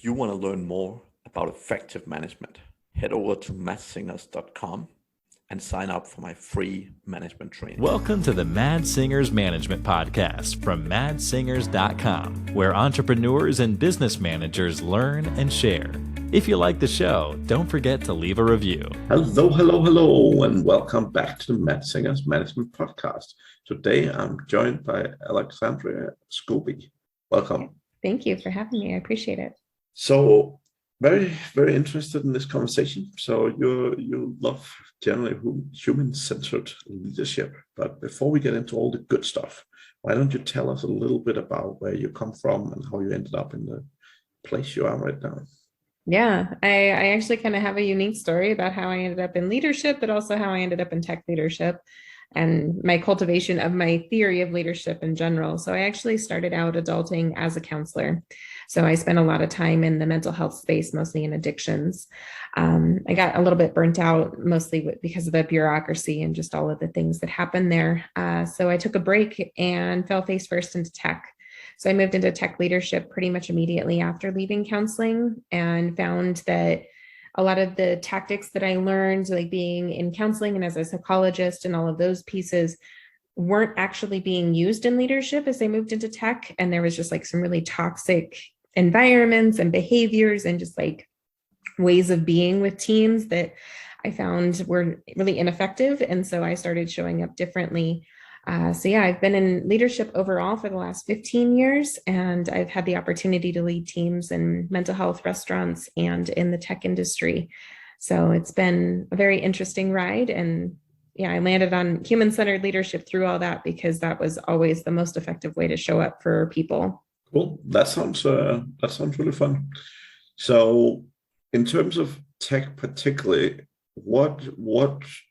If you want to learn more about effective management, head over to mattsingers.com and sign up for my free management training. Welcome to the Mad Singers Management Podcast from madsingers.com, where entrepreneurs and business managers learn and share. If you like the show, don't forget to leave a review. Hello, and welcome back to the Mad Singers Management Podcast. Today, I'm joined by Alexandria Scobee. Welcome. Thank you for having me. I appreciate it. So, very interested in this conversation. So, you love generally human-centered leadership. But before we get into all the good stuff, why don't you tell us a little bit about where you come from and how you ended up in the place you are right now? Yeah, I actually kind of have a unique story about how I ended up in leadership, but also how I ended up in tech leadership and my cultivation of my theory of leadership in general. So I actually started out adulting as a counselor. So I spent a lot of time in the mental health space, mostly in addictions. I got a little bit burnt out, mostly because of the bureaucracy and just all of the things that happened there. So I took a break and fell face first into tech. So I moved into tech leadership pretty much immediately after leaving counseling and found that a lot of the tactics that I learned, like being in counseling and as a psychologist and all of those pieces, weren't actually being used in leadership as I moved into tech. And there was just like some really toxic environments and behaviors and just like ways of being with teams that I found were really ineffective. And so I started showing up differently. I've been in leadership overall for the last 15 years, and I've had the opportunity to lead teams in mental health, restaurants, and in the tech industry. So it's been a very interesting ride. And I landed on human-centered leadership through all that because that was always the most effective way to show up for people. Cool. That sounds really fun. So in terms of tech particularly, what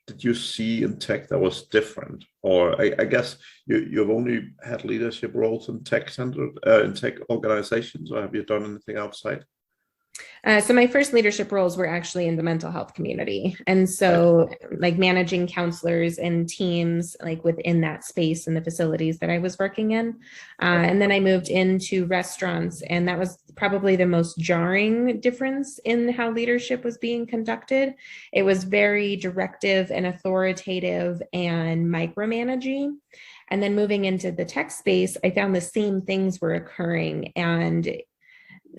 did you see in tech that was different? Or I guess you've only had leadership roles in in tech organizations, or have you done anything outside? So my first leadership roles were actually in the mental health community. And so like managing counselors and teams like within that space and the facilities that I was working in. And then I moved into restaurants, and that was probably the most jarring difference in how leadership was being conducted. It was very directive and authoritative and micromanaging. And then moving into the tech space, I found the same things were occurring and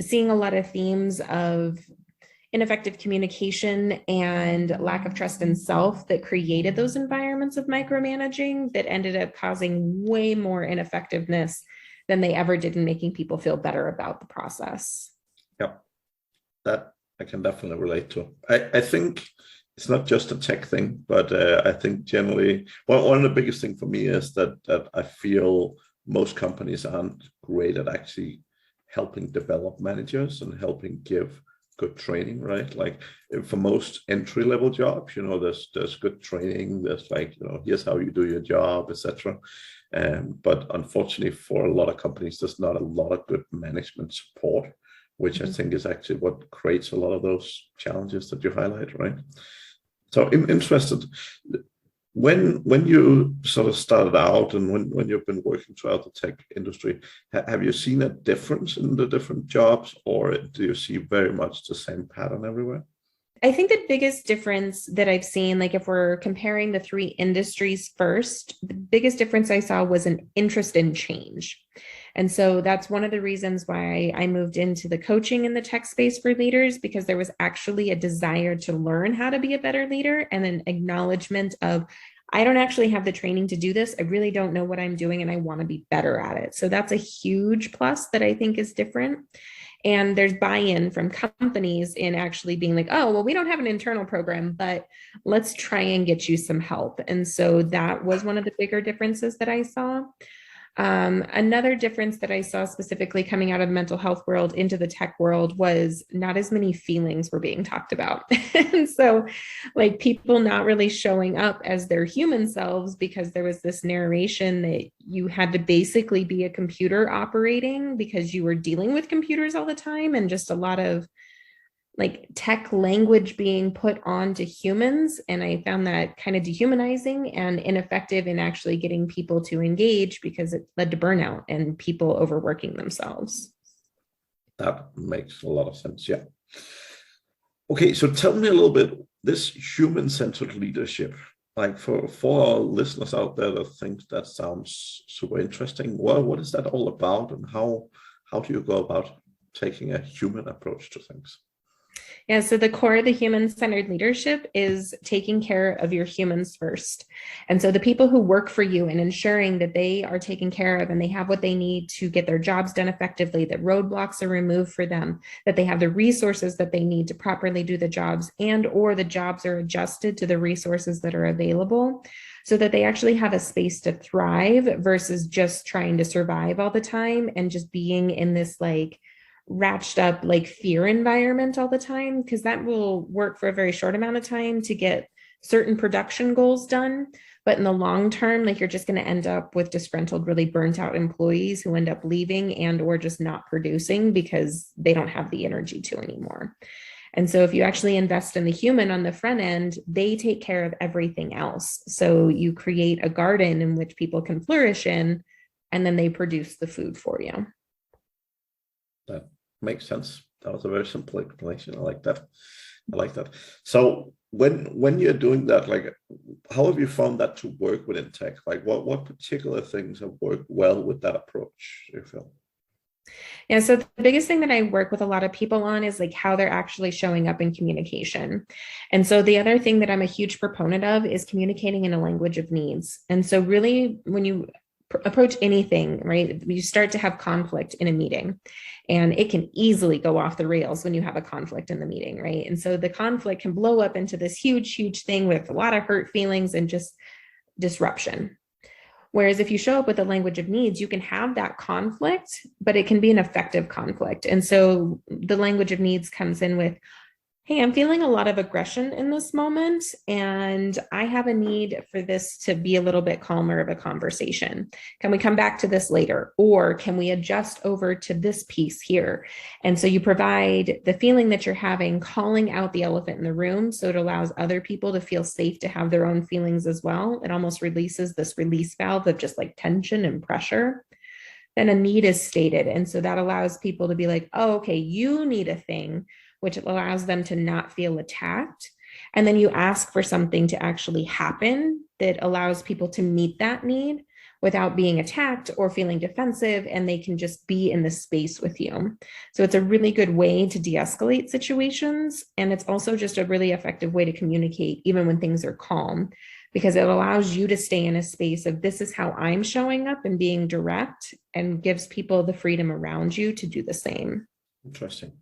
seeing a lot of themes of ineffective communication and lack of trust in self that created those environments of micromanaging that ended up causing way more ineffectiveness than they ever did in making people feel better about the process. Yeah, that I can definitely relate to. I think it's not just a tech thing, but I think generally, one of the biggest things for me is that I feel most companies aren't great at actually helping develop managers and helping give good training, right? Like for most entry-level jobs, there's good training. There's like, here's how you do your job, etc. But unfortunately, for a lot of companies, there's not a lot of good management support, which I think is actually what creates a lot of those challenges that you highlight, right? So I'm interested. When you sort of started out and when you've been working throughout the tech industry, have you seen a difference in the different jobs, or do you see very much the same pattern everywhere? I think the biggest difference that I've seen, like if we're comparing the three industries first, the biggest difference I saw was an interest in change. And so that's one of the reasons why I moved into the coaching in the tech space for leaders, because there was actually a desire to learn how to be a better leader and an acknowledgement of, I don't actually have the training to do this. I really don't know what I'm doing and I want to be better at it. So that's a huge plus that I think is different. And there's buy-in from companies in actually being like, oh, well, we don't have an internal program, but let's try and get you some help. And so that was one of the bigger differences that I saw. Another difference that I saw specifically coming out of the mental health world into the tech world was not as many feelings were being talked about. And so like people not really showing up as their human selves, because there was this narration that you had to basically be a computer operating because you were dealing with computers all the time, and just a lot of like tech language being put on to humans. And I found that kind of dehumanizing and ineffective in actually getting people to engage, because it led to burnout and people overworking themselves. That makes a lot of sense. Yeah. Okay, so tell me a little bit, this human-centered leadership, like for our listeners out there that think that sounds super interesting, well, what is that all about, and how do you go about taking a human approach to things? Yeah, so the core of the human-centered leadership is taking care of your humans first. And so the people who work for you and ensuring that they are taken care of and they have what they need to get their jobs done effectively, that roadblocks are removed for them, that they have the resources that they need to properly do the jobs, and or the jobs are adjusted to the resources that are available, so that they actually have a space to thrive versus just trying to survive all the time and just being in this like ratched up like fear environment all the time, because that will work for a very short amount of time to get certain production goals done. But in the long term, like you're just going to end up with disgruntled, really burnt out employees who end up leaving and or just not producing because they don't have the energy to anymore. And so if you actually invest in the human on the front end, they take care of everything else. So you create a garden in which people can flourish in, and then they produce the food for you. That makes sense. That was a very simple explanation. I like that. So when you're doing that, like, how have you found that to work within tech? Like, what particular things have worked well with that approach, you feel? Yeah, so the biggest thing that I work with a lot of people on is like how they're actually showing up in communication. And so the other thing that I'm a huge proponent of is communicating in a language of needs. And so really, when you approach anything, right, you start to have conflict in a meeting, and it can easily go off the rails when you have a conflict in the meeting, right? And so the conflict can blow up into this huge thing with a lot of hurt feelings and just disruption. Whereas if you show up with a language of needs, you can have that conflict, but it can be an effective conflict. And so the language of needs comes in with, hey, I'm feeling a lot of aggression in this moment, and I have a need for this to be a little bit calmer of a conversation. Can we come back to this later? Or can we adjust over to this piece here? And so you provide the feeling that you're having, calling out the elephant in the room, so it allows other people to feel safe to have their own feelings as well. It almost releases this release valve of just like tension and pressure. Then a need is stated. And so that allows people to be like, oh, okay, you need a thing, which allows them to not feel attacked. And then you ask for something to actually happen that allows people to meet that need without being attacked or feeling defensive, and they can just be in the space with you. So it's a really good way to de-escalate situations. And it's also just a really effective way to communicate even when things are calm, because it allows you to stay in a space of this is how I'm showing up and being direct, and gives people the freedom around you to do the same. Interesting.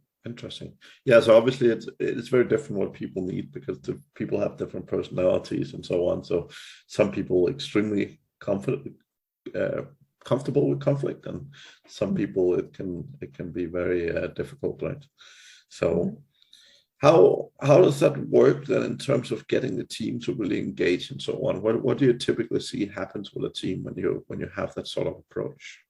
Yeah, so obviously it's very different what people need, because the people have different personalities and so on. So some people extremely comfortable with conflict, and some people it can be very difficult, right? So how does that work then in terms of getting the team to really engage and so on? What do you typically see happens with a team when you have that sort of approach?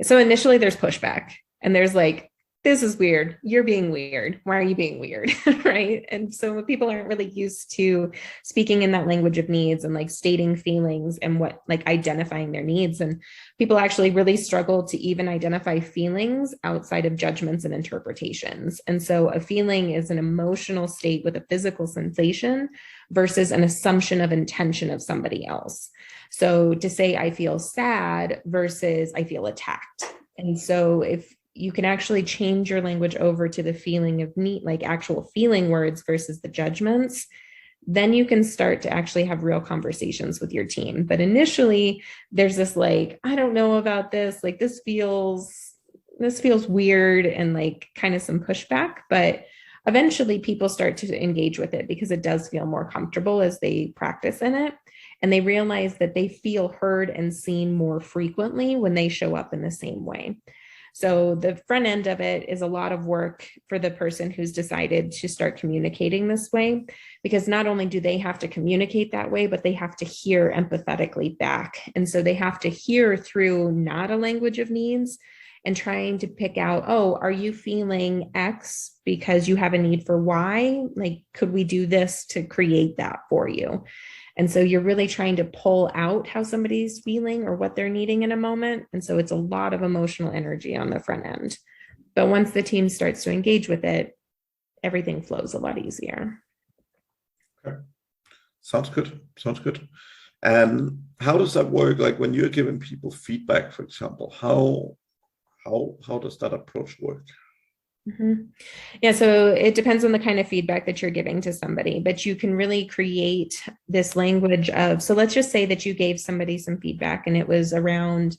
So initially there's pushback, and there's like, this is weird. You're being weird. Why are you being weird? Right. And so people aren't really used to speaking in that language of needs and like stating feelings and what, like identifying their needs. And people actually really struggle to even identify feelings outside of judgments and interpretations. And so a feeling is an emotional state with a physical sensation versus an assumption of intention of somebody else. So to say I feel sad versus I feel attacked. And so if you can actually change your language over to the feeling of need, like actual feeling words versus the judgments, then you can start to actually have real conversations with your team. But initially there's this like, I don't know about this, like this feels weird, and like kind of some pushback, but eventually people start to engage with it because it does feel more comfortable as they practice in it. And they realize that they feel heard and seen more frequently when they show up in the same way. So the front end of it is a lot of work for the person who's decided to start communicating this way, because not only do they have to communicate that way, but they have to hear empathetically back. And so they have to hear through not a language of needs and trying to pick out, oh, are you feeling X because you have a need for Y? Like, could we do this to create that for you? And so you're really trying to pull out how somebody's feeling or what they're needing in a moment. And so it's a lot of emotional energy on the front end. But once the team starts to engage with it, everything flows a lot easier. Okay. Sounds good. Sounds good. And how does that work? Like when you're giving people feedback, for example, how does that approach work? Mm-hmm. Yeah, so it depends on the kind of feedback that you're giving to somebody, but you can really create this language of, so let's just say that you gave somebody some feedback and it was around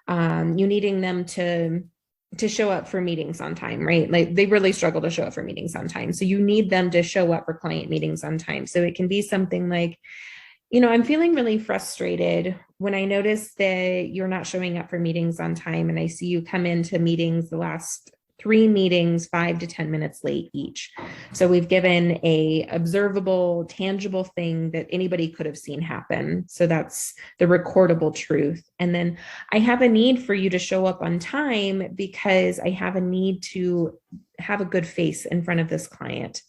you needing them to show up for meetings on time, right? Like they really struggle to show up for meetings on time. So you need them to show up for client meetings on time. So it can be something like, I'm feeling really frustrated when I notice that you're not showing up for meetings on time. And I see you come into meetings the last 3 meetings 5 to 10 minutes late each. So we've given a observable, tangible thing that anybody could have seen happen. So that's the recordable truth. And then I have a need for you to show up on time because I have a need to have a good face in front of this client.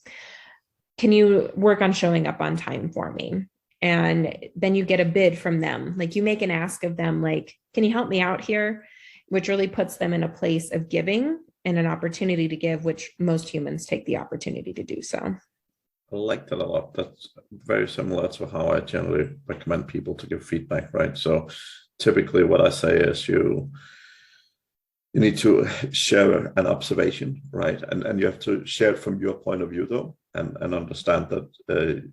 Can you work on showing up on time for me? And then you get a bid from them. Like you make an ask of them, like, can you help me out here? Which really puts them in a place of giving and an opportunity to give, which most humans take the opportunity to do so. I like that a lot. That's very similar to how I generally recommend people to give feedback, right? So typically what I say is you need to share an observation, right? And you have to share it from your point of view though, and understand that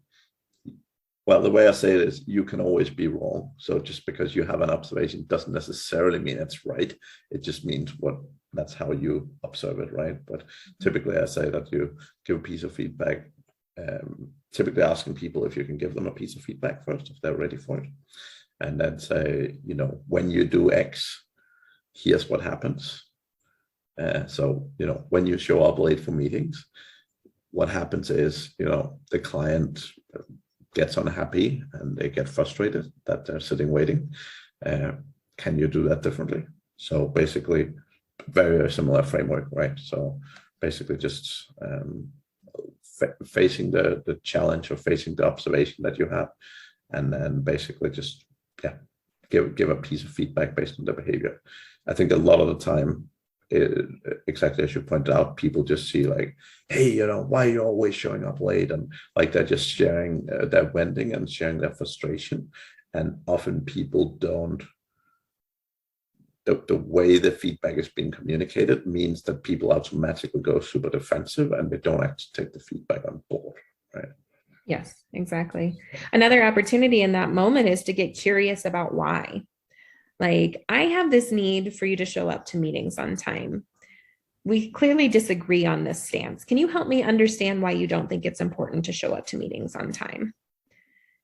well, the way I say it is you can always be wrong. So just because you have an observation doesn't necessarily mean it's right. It just means that's how you observe it, right? But typically I say that you give a piece of feedback, typically asking people if you can give them a piece of feedback first, if they're ready for it. And then say, when you do X, here's what happens. So, when you show up late for meetings, what happens is, the client gets unhappy and they get frustrated that they're sitting waiting. Can you do that differently? So basically, very similar framework, right? So basically just facing the challenge or facing the observation that you have, and then basically just give a piece of feedback based on the behavior. I think a lot of the time, exactly as you pointed out, people just see like, hey, why are you always showing up late? And like they're just sharing their venting and sharing their frustration. And often people don't, the way the feedback is being communicated means that people automatically go super defensive and they don't actually take the feedback on board, right? Yes, exactly. Another opportunity in that moment is to get curious about why. Like, I have this need for you to show up to meetings on time. We clearly disagree on this stance. Can you help me understand why you don't think it's important to show up to meetings on time?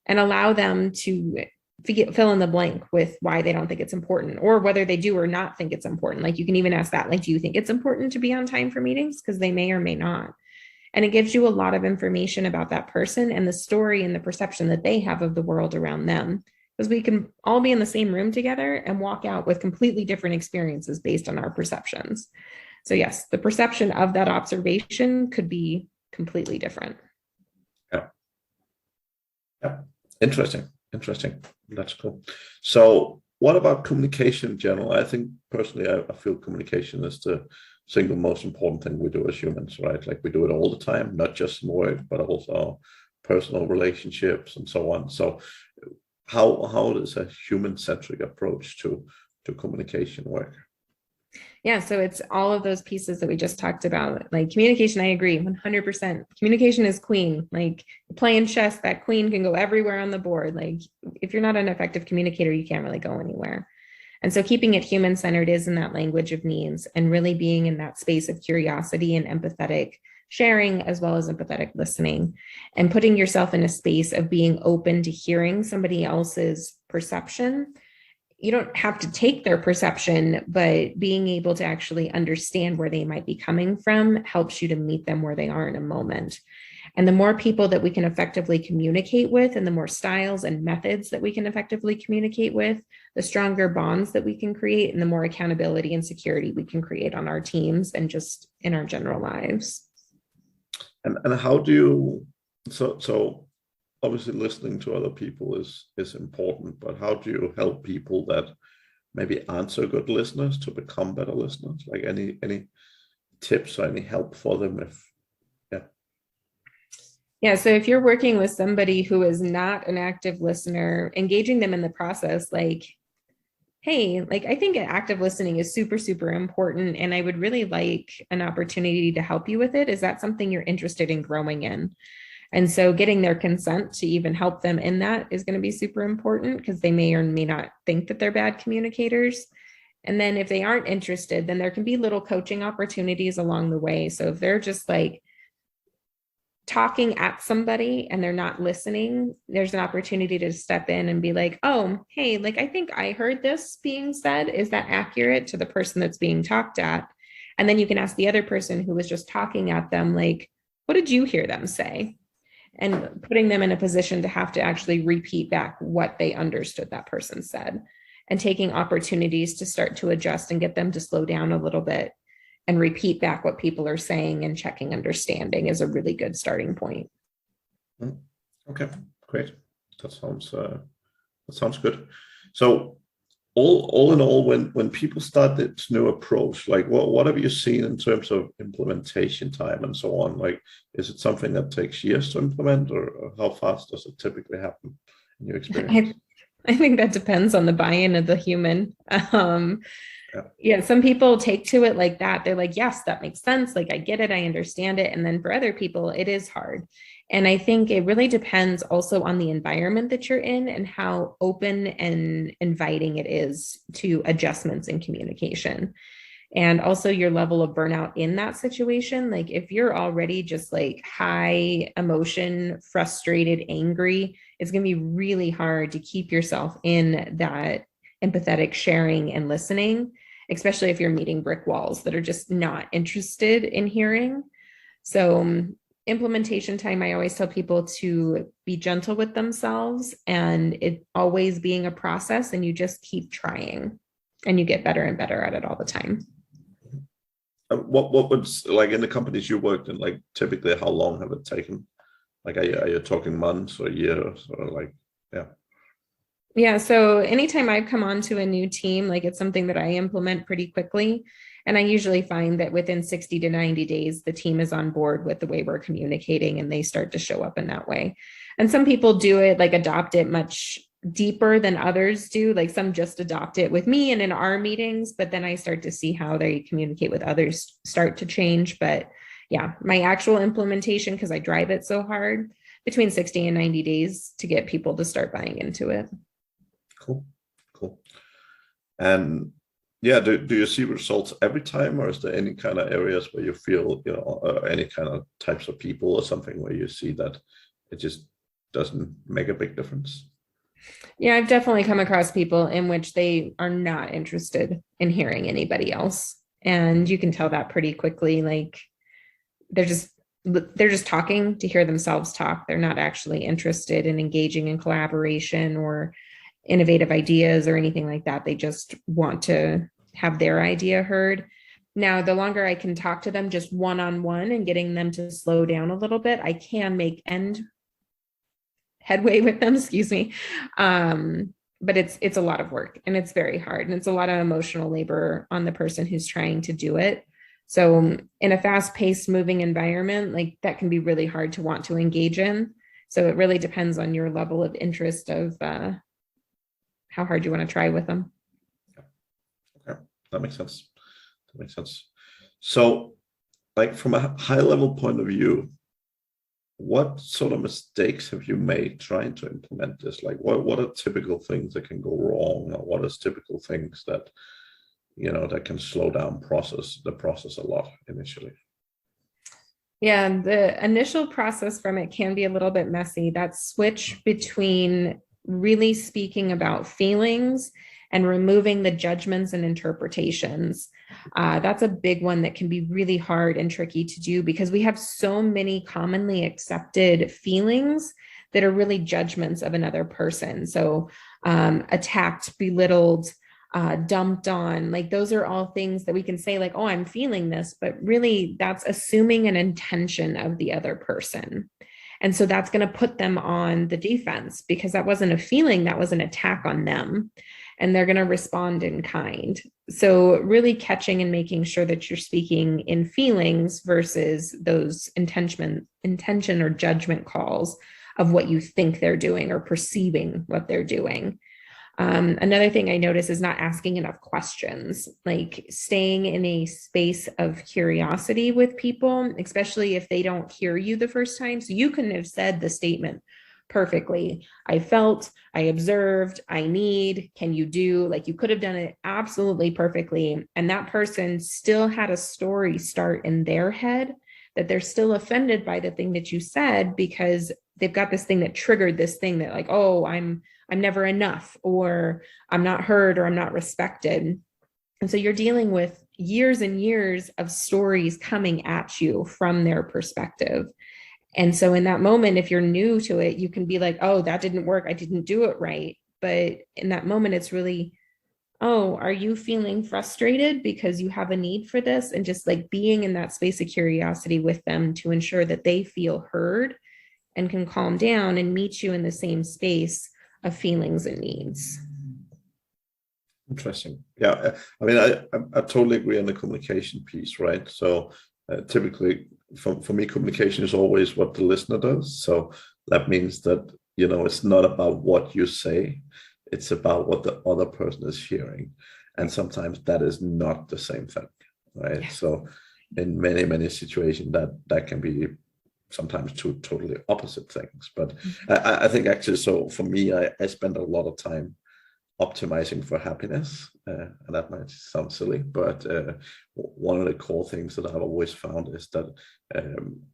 And allow them to fill in the blank with why they don't think it's important, or whether they do or not think it's important. Like, you can even ask that, like, do you think it's important to be on time for meetings? Because they may or may not. And it gives you a lot of information about that person and the story and the perception that they have of the world around them. Because we can all be in the same room together and walk out with completely different experiences based on our perceptions. So yes, the perception of that observation could be completely different. Yeah. Interesting. That's cool. So what about communication in general? I think personally, I feel communication is the single most important thing we do as humans, right? Like we do it all the time, not just in work, but also personal relationships and so on. So how does a human-centric approach to communication work? Yeah, so it's all of those pieces that we just talked about. Like communication, I agree 100%. Communication is queen. Like playing chess, that queen can go everywhere on the board. Like if you're not an effective communicator, you can't really go anywhere. And so keeping it human-centered is in that language of needs, and really being in that space of curiosity and empathetic sharing, as well as empathetic listening, and putting yourself in a space of being open to hearing somebody else's perception. You don't have to take their perception, but being able to actually understand where they might be coming from helps you to meet them where they are in a moment. And the more people that we can effectively communicate with, and the more styles and methods that we can effectively communicate with, the stronger bonds that we can create, and the more accountability and security we can create on our teams and just in our general lives. And how do you, so obviously listening to other people is important, but how do you help people that maybe aren't so good listeners to become better listeners? Like any tips or any help for them if, yeah. Yeah. So if you're working with somebody who is not an active listener, engaging them in the process, like, hey, like, I think active listening is super, super important. And I would really like an opportunity to help you with it. Is that something you're interested in growing in? And so getting their consent to even help them in that is going to be super important, because they may or may not think that they're bad communicators. And then if they aren't interested, then there can be little coaching opportunities along the way. So if they're just like talking at somebody and they're not listening, there's an opportunity to step in and be like, oh, hey, like, I think I heard this being said. Is that accurate to the person that's being talked at? And then you can ask the other person who was just talking at them, like, what did you hear them say? And putting them in a position to have to actually repeat back what they understood that person said, and taking opportunities to start to adjust and get them to slow down a little bit and repeat back what people are saying, and checking understanding is a really good starting point. Okay, great. That sounds good. So all in all, when people start this new approach, like what have you seen in terms of implementation time and so on? Like, is it something that takes years to implement, or how fast does it typically happen in your experience? I think that depends on the buy-in of the human. Yeah, some people take to it like that. They're like, yes, that makes sense. Like, I get it. I understand it. And then for other people, it is hard. And I think it really depends also on the environment that you're in and how open and inviting it is to adjustments in communication. And also your level of burnout in that situation. Like, if you're already just like high emotion, frustrated, angry, it's going to be really hard to keep yourself in that empathetic sharing and listening, especially if you're meeting brick walls that are just not interested in hearing. So implementation time, I always tell people to be gentle with themselves, and it always being a process, and you just keep trying and you get better and better at it all the time. What would, like, in the companies you worked in, like, typically how long have it taken? Like, are you talking months or years, or like, yeah? Yeah. So anytime I've come onto a new team, like, it's something that I implement pretty quickly. And I usually find that within 60 to 90 days, the team is on board with the way we're communicating, and they start to show up in that way. And some people do it, like, adopt it much deeper than others do. Like, some just adopt it with me and in our meetings, but then I start to see how they communicate with others start to change. But yeah, my actual implementation, because I drive it so hard, between 60 and 90 days to get people to start buying into it. Cool. And yeah, do you see results every time, or is there any kind of areas where you feel, any kind of types of people or something where you see that it just doesn't make a big difference? Yeah, I've definitely come across people in which they are not interested in hearing anybody else. And you can tell that pretty quickly. Like, they're just talking to hear themselves talk. They're not actually interested in engaging in collaboration or innovative ideas or anything like that. They just want to have their idea heard. Now, the longer I can talk to them just one-on-one and getting them to slow down a little bit, I can make headway with them, excuse me. But it's a lot of work, and it's very hard, and it's a lot of emotional labor on the person who's trying to do it. So in a fast-paced moving environment, like, that can be really hard to want to engage in. So it really depends on your level of interest of how hard you want to try with them. Okay, that makes sense. So, like, from a high level point of view, what sort of mistakes have you made trying to implement this? Like, what are typical things that can go wrong, or what is typical things that, that can slow down the process a lot initially? Yeah, the initial process from it can be a little bit messy. That switch between really speaking about feelings and removing the judgments and interpretations. That's a big one that can be really hard and tricky to do, because we have so many commonly accepted feelings that are really judgments of another person. So attacked, belittled, dumped on, like, those are all things that we can say, like, oh, I'm feeling this, but really that's assuming an intention of the other person. And so that's going to put them on the defense, because that wasn't a feeling, that was an attack on them. and they're going to respond in kind. So really catching and making sure that you're speaking in feelings versus those intention or judgment calls of what you think they're doing or perceiving what they're doing. Another thing I notice is not asking enough questions, like staying in a space of curiosity with people, especially if they don't hear you the first time. So you couldn't have said the statement perfectly. I felt, I observed, I need, can you do? Like you could have done it absolutely perfectly. And that person still had a story start in their head that they're still offended by the thing that you said, because they've got this thing that triggered this thing that like, oh, I'm never enough, or I'm not heard, or I'm not respected. And so you're dealing with years and years of stories coming at you from their perspective. And so in that moment, if you're new to it, you can be like, oh, that didn't work, I didn't do it right. But in that moment, it's really, oh, are you feeling frustrated because you have a need for this? And just like being in that space of curiosity with them to ensure that they feel heard and can calm down and meet you in the same space of feelings and needs. Interesting. Yeah, I mean, I totally agree on the communication piece, right? So typically, for me, communication is always what the listener does. So that means that, you know, it's not about what you say, it's about what the other person is hearing. And sometimes that is not the same thing, right? Yeah. So in many situations, that can be sometimes two totally opposite things. But I think actually, so for me, I spend a lot of time optimizing for happiness, and that might sound silly, but one of the core things that I've always found is that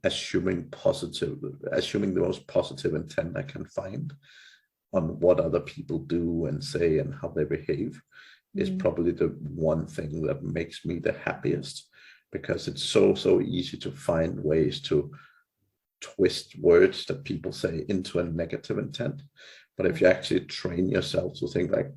assuming the most positive intent I can find on what other people do and say and how they behave is probably the one thing that makes me the happiest, because it's so easy to find ways to twist words that people say into a negative intent. But if you actually train yourself to think like,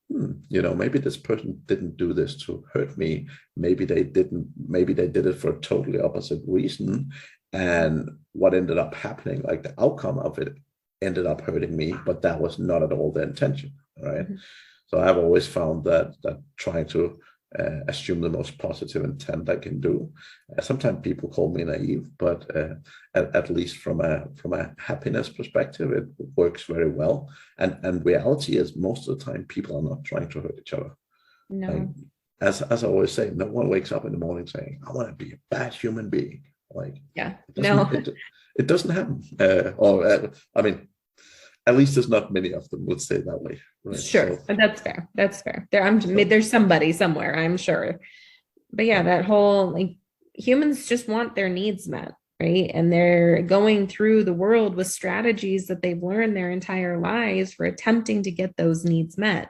you know, maybe this person didn't do this to hurt me. Maybe they did it for a totally opposite reason. And what ended up happening, like the outcome of it ended up hurting me, but that was not at all the intention, right? So I've always found that trying to assume the most positive intent I can do. Sometimes people call me naive, but at least from a happiness perspective, it works very well. And reality is most of the time people are not trying to hurt each other. No. Like, as I always say, no one wakes up in the morning saying, "I want to be a bad human being." Like, yeah, it doesn't happen. I mean, at least there's not many of them would say that way. Right? Sure. So, that's fair. There's somebody somewhere, I'm sure. But yeah, that whole, like, humans just want their needs met, right? And they're going through the world with strategies that they've learned their entire lives for attempting to get those needs met.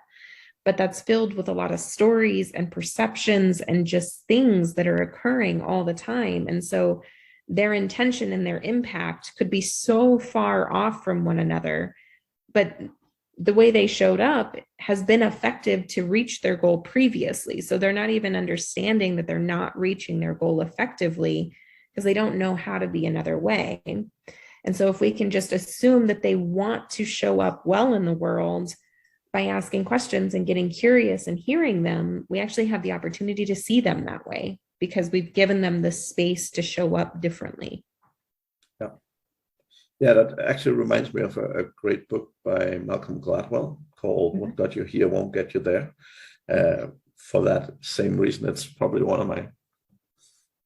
But that's filled with a lot of stories and perceptions and just things that are occurring all the time. And so their intention and their impact could be so far off from one another, but the way they showed up has been effective to reach their goal previously. So they're not even understanding that they're not reaching their goal effectively because they don't know how to be another way. And so if we can just assume that they want to show up well in the world by asking questions and getting curious and hearing them, we actually have the opportunity to see them that way because we've given them the space to show up differently. Yeah, that actually reminds me of a great book by Malcolm Gladwell called What Got You Here Won't Get You There. For that same reason, it's probably one of my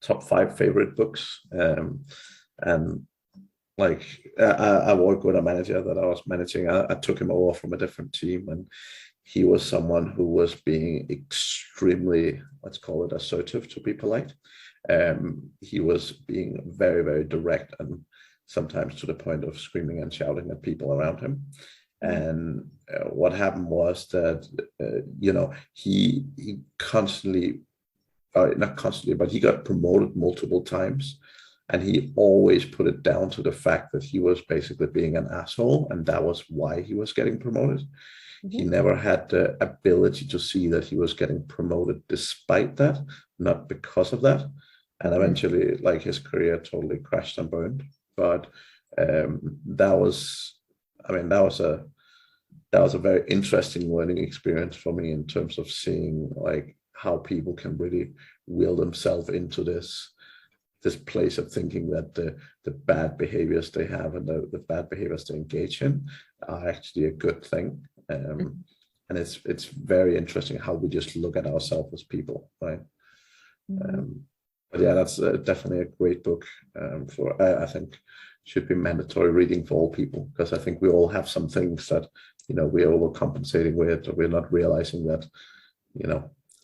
top 5 favorite books. And like, I work with a manager that I was managing. I took him over from a different team, and he was someone who was being extremely, let's call it, assertive, to be polite. He was being very, very direct and sometimes to the point of screaming and shouting at people around him. And what happened was that, you know, he constantly, not constantly, but he got promoted multiple times. And he always put it down to the fact that he was basically being an asshole. And that was why he was getting promoted. He never had the ability to see that he was getting promoted despite that, not because of that. And eventually, like, his career totally crashed and burned. But that was that was a very interesting learning experience for me in terms of seeing like how people can really will themselves into this place of thinking that the bad behaviors they have and the bad behaviors they engage in are actually a good thing. And it's very interesting how we just look at ourselves as people, right? But yeah, that's definitely a great book for I think should be mandatory reading for all people, because I think we all have some things that we're overcompensating with, or we're not realizing that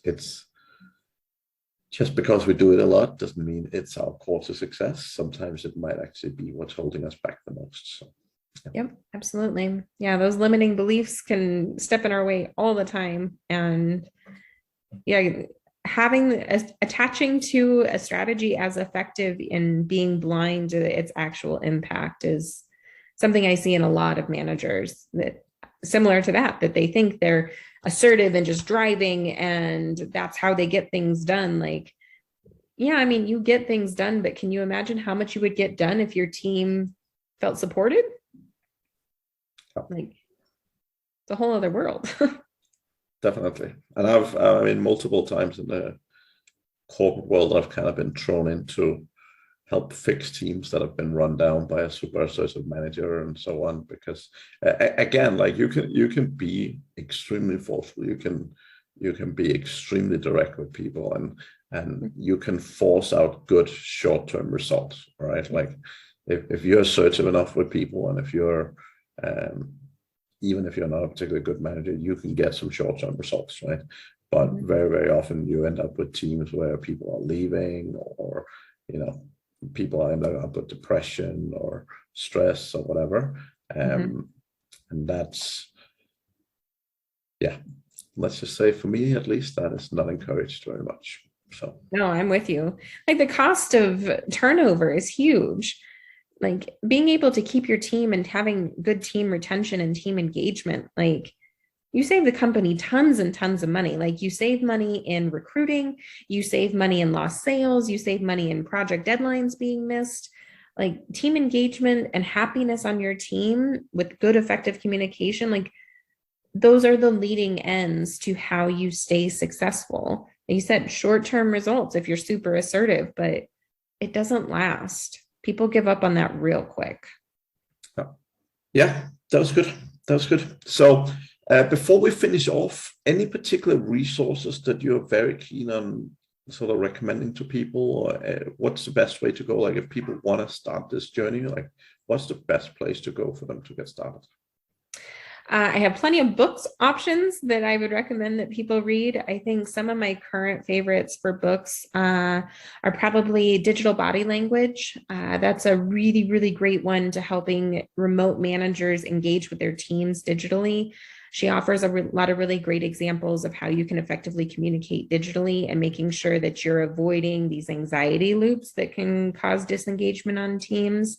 it's just because we do it a lot doesn't mean it's our core to success. Sometimes it might actually be what's holding us back the most. So, yeah. Yep, absolutely. Yeah, those limiting beliefs can step in our way all the time. And yeah, attaching to a strategy as effective in being blind to its actual impact is something I see in a lot of managers, that similar to that they think they're assertive and just driving, and that's how they get things done. Like, yeah, I mean, you get things done, but can you imagine how much you would get done if your team felt supported? Like, it's a whole other world. Definitely. And multiple times in the corporate world, I've kind of been thrown in to help fix teams that have been run down by a super assertive manager and so on. Because again, like you can be extremely forceful. You can be extremely direct with people, and you can force out good short-term results, right? Like if you're assertive enough with people, and if you're even if you're not a particularly good manager, you can get some short-term results, right? But very, very often you end up with teams where people are leaving, or people are ending up with depression or stress or whatever. And that's, yeah, let's just say for me, at least, that is not encouraged very much. So no, I'm with you. Like, the cost of turnover is huge. Like, being able to keep your team and having good team retention and team engagement, like, you save the company tons and tons of money. Like, you save money in recruiting, you save money in lost sales, you save money in project deadlines being missed. Like, team engagement and happiness on your team with good, effective communication, like, those are the leading ends to how you stay successful. Like you said, short-term results if you're super assertive, but it doesn't last. People give up on that real quick. Yeah, that was good. So before we finish off, any particular resources that you're very keen on sort of recommending to people, or what's the best way to go? Like, if people want to start this journey, like, what's the best place to go for them to get started? I have plenty of books options that I would recommend that people read. I think some of my current favorites for books are probably Digital Body Language. That's a really, really great one to helping remote managers engage with their teams digitally. She offers a lot of really great examples of how you can effectively communicate digitally and making sure that you're avoiding these anxiety loops that can cause disengagement on teams.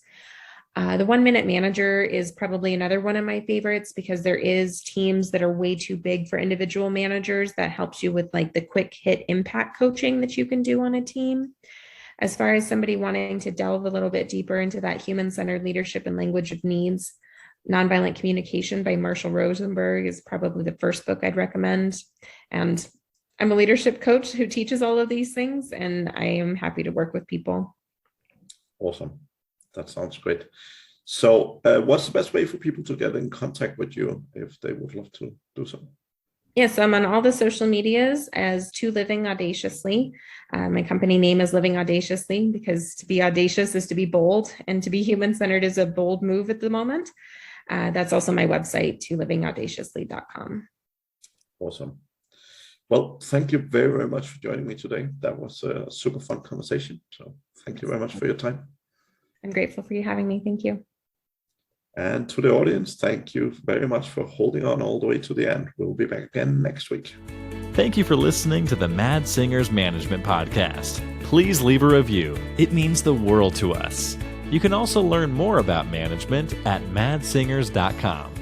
The 1 Minute Manager is probably another one of my favorites, because there is teams that are way too big for individual managers that helps you with like the quick hit impact coaching that you can do on a team. As far as somebody wanting to delve a little bit deeper into that human-centered leadership and language of needs, Nonviolent Communication by Marshall Rosenberg is probably the first book I'd recommend. And I'm a leadership coach who teaches all of these things, and I am happy to work with people. Awesome. That sounds great. So what's the best way for people to get in contact with you if they would love to do so? Yes, I'm on all the social medias as To Living Audaciously. My company name is Living Audaciously, because to be audacious is to be bold, and to be human-centered is a bold move at the moment. That's also my website, tolivingaudaciously.com. Awesome. Well, thank you very, very much for joining me today. That was a super fun conversation. So thank you very much for your time. I'm grateful for you having me. Thank you. And to the audience, thank you very much for holding on all the way to the end. We'll be back again next week. Thank you for listening to the Mad Singers Management Podcast. Please leave a review. It means the world to us. You can also learn more about management at madsingers.com.